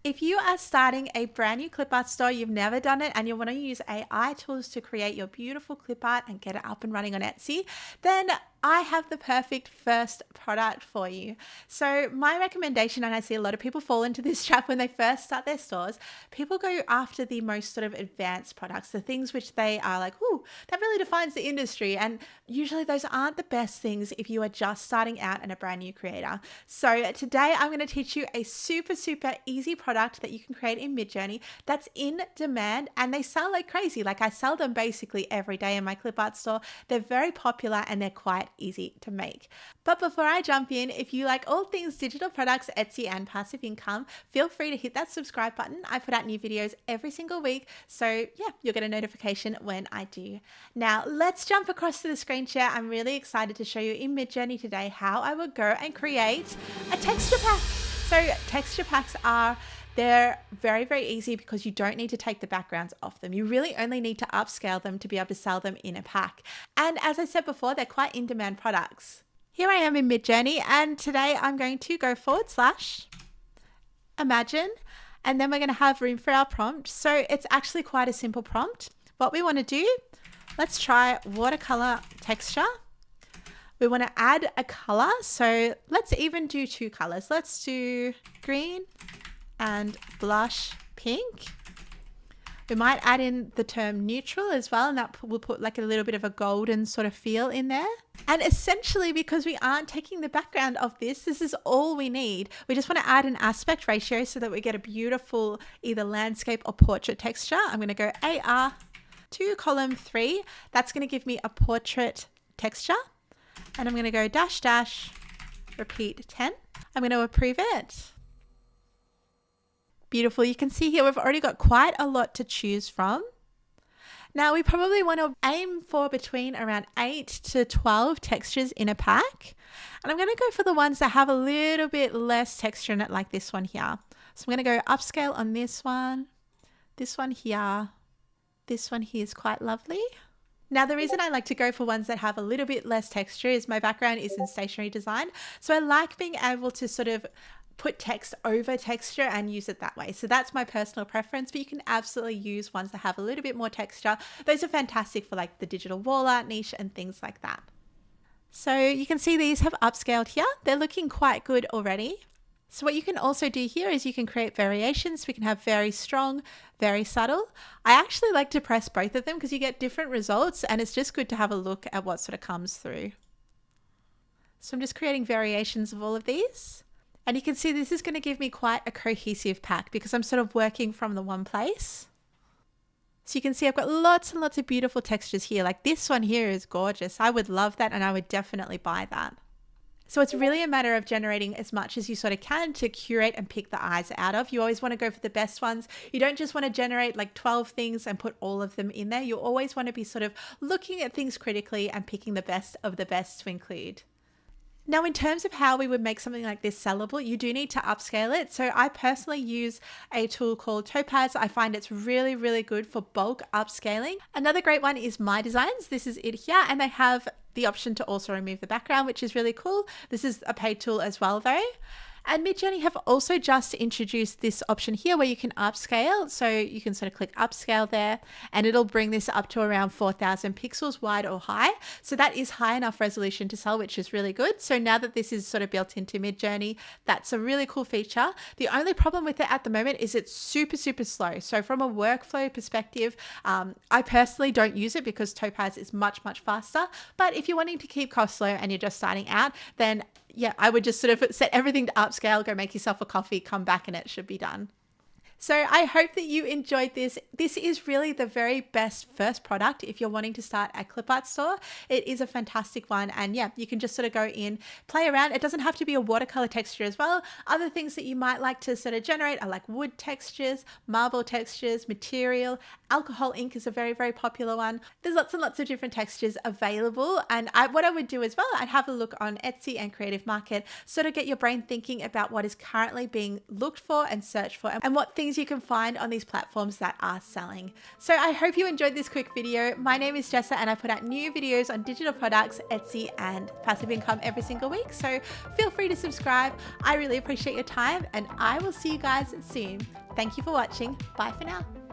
If you are starting a brand new clip art store, you've never done it, and you want to use AI tools to create your beautiful clip art and get it up and running on Etsy, then I have the perfect first product for you. So my recommendation, and I see a lot of people fall into this trap when they first start their stores, people go after the most sort of advanced products, the things which they are like, ooh, that really defines the industry. And usually those aren't the best things if you are just starting out and a brand new creator. So today I'm going to teach you a super easy product that you can create in Midjourney that's in demand, and they sell like crazy. Like, I sell them basically every day in my clip art store. They're very popular and they're quite easy to make. But before I jump in, if you like all things digital products, Etsy, and passive income, feel free to hit that subscribe button. I put out new videos every single week, so yeah, you'll get a notification when I do. Now let's jump across to the screen share. I'm really excited to show you in Midjourney today how I would go and create a texture pack. So texture packs they're very easy because you don't need to take the backgrounds off them. You really only need to upscale them to be able to sell them in a pack. And as I said before, they're quite in-demand products. Here I am in Midjourney, and today I'm going to go / imagine, and then we're going to have room for our prompt. So it's actually quite a simple prompt. What we want to do, let's try watercolor texture. We want to add a color. So let's even do 2 colors. Let's do green and blush pink. We might add in the term neutral as well, and that will put like a little bit of a golden sort of feel in there. And essentially, because we aren't taking the background of this is all we need. We just want to add an aspect ratio so that we get a beautiful either landscape or portrait texture. I'm going to go AR to column 3. That's going to give me a portrait texture. And I'm going to go -- repeat 10. I'm going to approve it. Beautiful. You can see here we've already got quite a lot to choose from. Now we probably want to aim for between around 8 to 12 textures in a pack. And I'm going to go for the ones that have a little bit less texture in it, like this one here. So I'm going to go upscale on this one here. This one here is quite lovely. Now, the reason I like to go for ones that have a little bit less texture is my background is in stationery design. So I like being able to sort of put text over texture and use it that way. So that's my personal preference, but you can absolutely use ones that have a little bit more texture. Those are fantastic for like the digital wall art niche and things like that. So you can see these have upscaled here. They're looking quite good already. So what you can also do here is you can create variations. We can have very strong, very subtle. I actually like to press both of them because you get different results, and it's just good to have a look at what sort of comes through. So I'm just creating variations of all of these. And you can see this is going to give me quite a cohesive pack because I'm sort of working from the one place. So you can see I've got lots and lots of beautiful textures here. Like this one here is gorgeous. I would love that, and I would definitely buy that. So it's really a matter of generating as much as you sort of can to curate and pick the eyes out of. You always want to go for the best ones. You don't just want to generate like 12 things and put all of them in there. You always want to be sort of looking at things critically and picking the best of the best to include. Now, in terms of how we would make something like this sellable, you do need to upscale it. So I personally use a tool called Topaz. I find it's really good for bulk upscaling. Another great one is My Designs. This is it here, and they have the option to also remove the background, which is really cool. This is a paid tool as well though. And Midjourney have also just introduced this option here where you can upscale. So you can sort of click upscale there, and it'll bring this up to around 4,000 pixels wide or high. So that is high enough resolution to sell, which is really good. So now that this is sort of built into Midjourney, that's a really cool feature. The only problem with it at the moment is it's super slow. So from a workflow perspective, I personally don't use it because Topaz is much faster. But if you're wanting to keep costs low and you're just starting out, then yeah, I would just sort of set everything to upscale, go make yourself a coffee, come back, and it should be done. So I hope that you enjoyed this. This is really the very best first product if you're wanting to start a clip art store. It is a fantastic one, and yeah, you can just sort of go in, play around. It doesn't have to be a watercolor texture as well. Other things that you might like to sort of generate are like wood textures, marble textures, material. Alcohol ink is a very popular one. There's lots and lots of different textures available, and what I would do as well, I'd have a look on Etsy and Creative Market, sort of get your brain thinking about what is currently being looked for and searched for, and what things things you can find on these platforms that are selling. So I hope you enjoyed this quick video. My name is Jessa and I put out new videos on digital products, Etsy and passive income every single week. So feel free to subscribe. I really appreciate your time and I will see you guys soon. Thank you for watching. Bye for now.